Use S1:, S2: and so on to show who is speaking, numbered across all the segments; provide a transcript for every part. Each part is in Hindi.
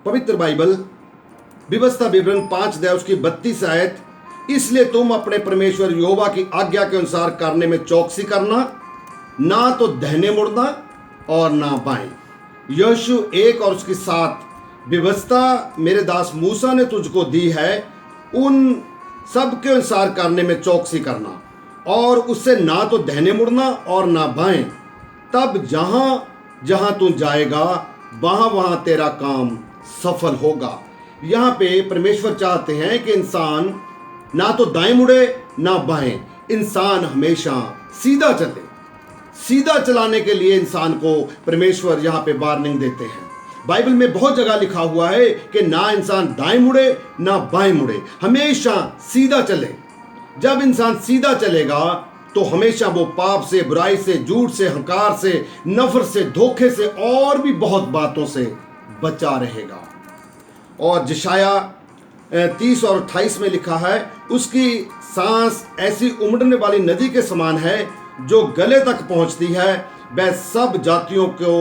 S1: पवित्र बाइबल व्यवस्था विवरण 5 अध्याय उसकी 32 आयत, इसलिए तुम अपने परमेश्वर यहोवा की आज्ञा के अनुसार करने में चौकसी करना, ना तो दाहिने मुड़ना और ना बाएं। यहोशू 1 और उसकी 7, व्यवस्था मेरे दास मूसा ने तुझको दी है, उन सब के अनुसार करने में चौकसी करना, और उससे ना तो दाहिने मुड़ना और ना बाएं, तब जहां जहां तू जाएगा वहां वहां तेरा काम सफल होगा। यहाँ पे परमेश्वर चाहते हैं कि इंसान ना तो दाएं मुड़े ना बाएं, इंसान हमेशा सीधा चले। सीधा चलाने के लिए इंसान को परमेश्वर यहाँ पे वार्निंग देते हैं। बाइबल में बहुत जगह लिखा हुआ है कि ना इंसान दाएं मुड़े ना बाएं मुड़े, हमेशा सीधा चले। जब इंसान सीधा चलेगा तो हमेशा वो पाप से, बुराई से, झूठ से, अहंकार से, नफरत से, धोखे से और भी बहुत बातों से बचा रहेगा। और यशाया 30 और 28 में लिखा है, उसकी सांस ऐसी उमड़ने वाली नदी के समान है जो गले तक पहुंचती है, वह सब जातियों को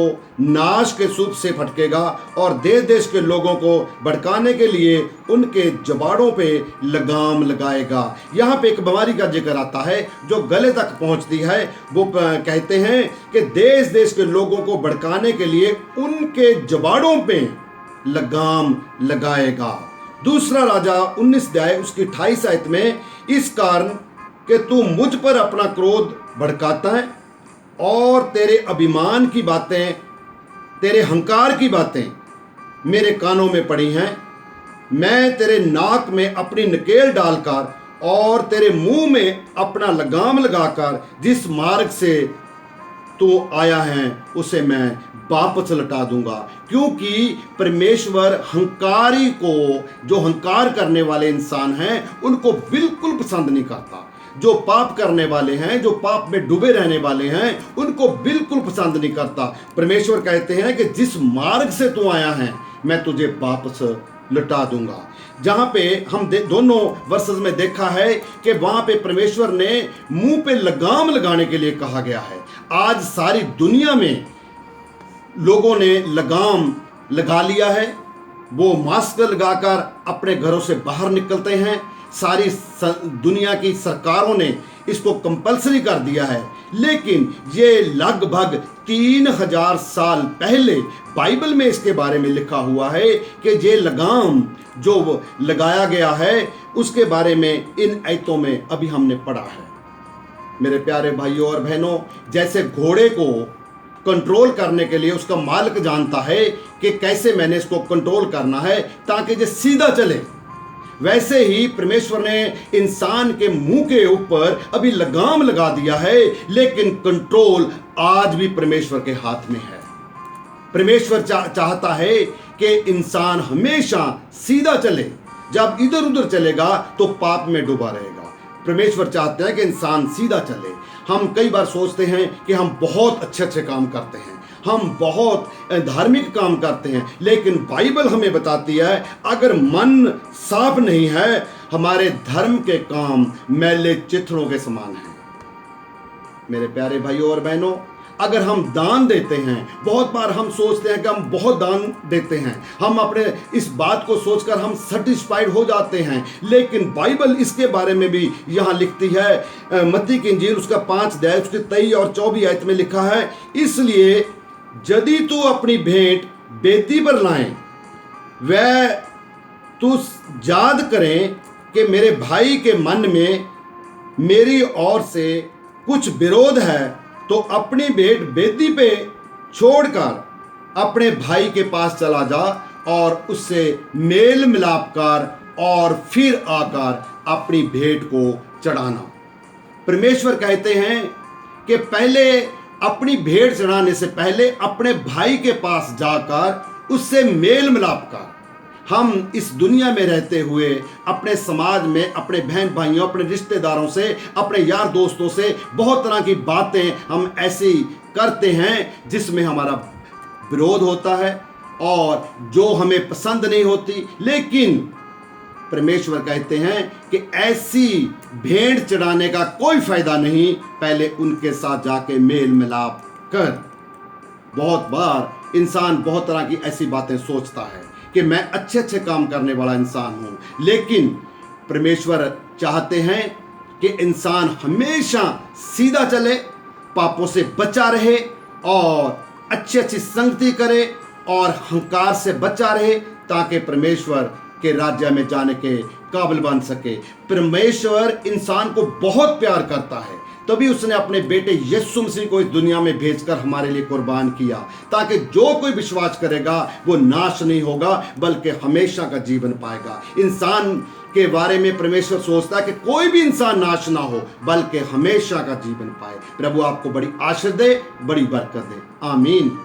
S1: नाश के सूप से फटकेगा और देश देश के लोगों को भड़काने के लिए उनके जबाड़ों पे लगाम लगाएगा। यहाँ पे एक बीमारी का जिक्र आता है जो गले तक पहुँचती है। वो कहते हैं कि देश देश के लोगों को भड़काने के लिए उनके जबाड़ों पे लगाम लगाएगा। दूसरा राजा 19 अध्याय उसकी 28 आयत में, इस कारण कि तू मुझ पर अपना क्रोध भड़काता है और तेरे अभिमान की बातें, तेरे हंकार की बातें मेरे कानों में पड़ी हैं, मैं तेरे नाक में अपनी नकेल डालकर और तेरे मुंह में अपना लगाम लगाकर जिस मार्ग से तू आया है उसे मैं वापस लौटा दूंगा। क्योंकि परमेश्वर हंकारी को, जो हंकार करने वाले इंसान हैं, उनको बिल्कुल पसंद नहीं करता। जो पाप करने वाले हैं, जो पाप में डूबे रहने वाले हैं, उनको बिल्कुल पसंद नहीं करता। परमेश्वर कहते हैं कि जिस मार्ग से तू आया है मैं तुझे वापस लौटा दूंगा। जहां पे हम दोनों वर्सेस में देखा है कि वहां पे परमेश्वर ने मुंह पे लगाम लगाने के लिए कहा गया है। आज सारी दुनिया में लोगों ने लगाम लगा लिया है, वो मास्क लगाकर अपने घरों से बाहर निकलते हैं। सारी दुनिया की सरकारों ने इसको कंपल्सरी कर दिया है, लेकिन ये लगभग 3000 साल पहले बाइबल में इसके बारे में लिखा हुआ है कि ये लगाम जो लगाया गया है उसके बारे में इन आयतों में अभी हमने पढ़ा है। मेरे प्यारे भाइयों और बहनों, जैसे घोड़े को कंट्रोल करने के लिए उसका मालिक जानता है कि कैसे मैंने इसको कंट्रोल करना है ताकि ये सीधा चले, वैसे ही परमेश्वर ने इंसान के मुंह के ऊपर अभी लगाम लगा दिया है, लेकिन कंट्रोल आज भी परमेश्वर के हाथ में है। परमेश्वर चाहता है कि इंसान हमेशा सीधा चले। जब इधर उधर चलेगा तो पाप में डूबा रहेगा। परमेश्वर चाहते हैं कि इंसान सीधा चले। हम कई बार सोचते हैं कि हम बहुत अच्छे अच्छे काम करते हैं, हम बहुत धार्मिक काम करते हैं, लेकिन बाइबल हमें बताती है अगर मन साफ नहीं है, हमारे धर्म के काम मैले चिथड़ों के समान हैं। मेरे प्यारे भाइयों और बहनों, अगर हम दान देते हैं, बहुत बार हम सोचते हैं कि हम बहुत दान देते हैं, हम अपने इस बात को सोचकर हम सेटिस्फाइड हो जाते हैं, लेकिन बाइबल इसके बारे में भी यहाँ लिखती है। मत्ती की इंजील उसका 5 अध्याय उसके 23 और 24 आयत में लिखा है, इसलिए यदि तू अपनी भेंट बेदी पर लाए, वह तू याद करें कि मेरे भाई के मन में मेरी ओर से कुछ विरोध है, तो अपनी भेंट बेदी पे छोड़कर अपने भाई के पास चला जा और उससे मेल मिलाप कर और फिर आकर अपनी भेंट को चढ़ाना। परमेश्वर कहते हैं कि पहले अपनी भेंट चढ़ाने से पहले अपने भाई के पास जाकर उससे मेल मिलाप कर। हम इस दुनिया में रहते हुए अपने समाज में अपने बहन भाइयों, अपने रिश्तेदारों से, अपने यार दोस्तों से बहुत तरह की बातें हम ऐसी करते हैं जिसमें हमारा विरोध होता है और जो हमें पसंद नहीं होती। लेकिन परमेश्वर कहते हैं कि ऐसी भेंट चढ़ाने का कोई फायदा नहीं, पहले उनके साथ जाके मेल मिलाप कर। बहुत बार इंसान बहुत तरह की ऐसी बातें सोचता है कि मैं अच्छे अच्छे काम करने वाला इंसान हूं, लेकिन परमेश्वर चाहते हैं कि इंसान हमेशा सीधा चले, पापों से बचा रहे और अच्छी अच्छी संगति करे और अहंकार से बचा रहे, ताकि परमेश्वर के राज्य में जाने के काबिल बन सके। परमेश्वर इंसान को बहुत प्यार करता है, तभी उसने अपने बेटे यीशु मसीह को इस दुनिया में भेजकर हमारे लिए कुर्बान किया, ताकि जो कोई विश्वास करेगा वो नाश नहीं होगा बल्कि हमेशा का जीवन पाएगा। इंसान के बारे में परमेश्वर सोचता है कि कोई भी इंसान नाश ना हो बल्कि हमेशा का जीवन पाए। प्रभु आपको बड़ी आशीष दे, बड़ी बरकत दे। आमीन।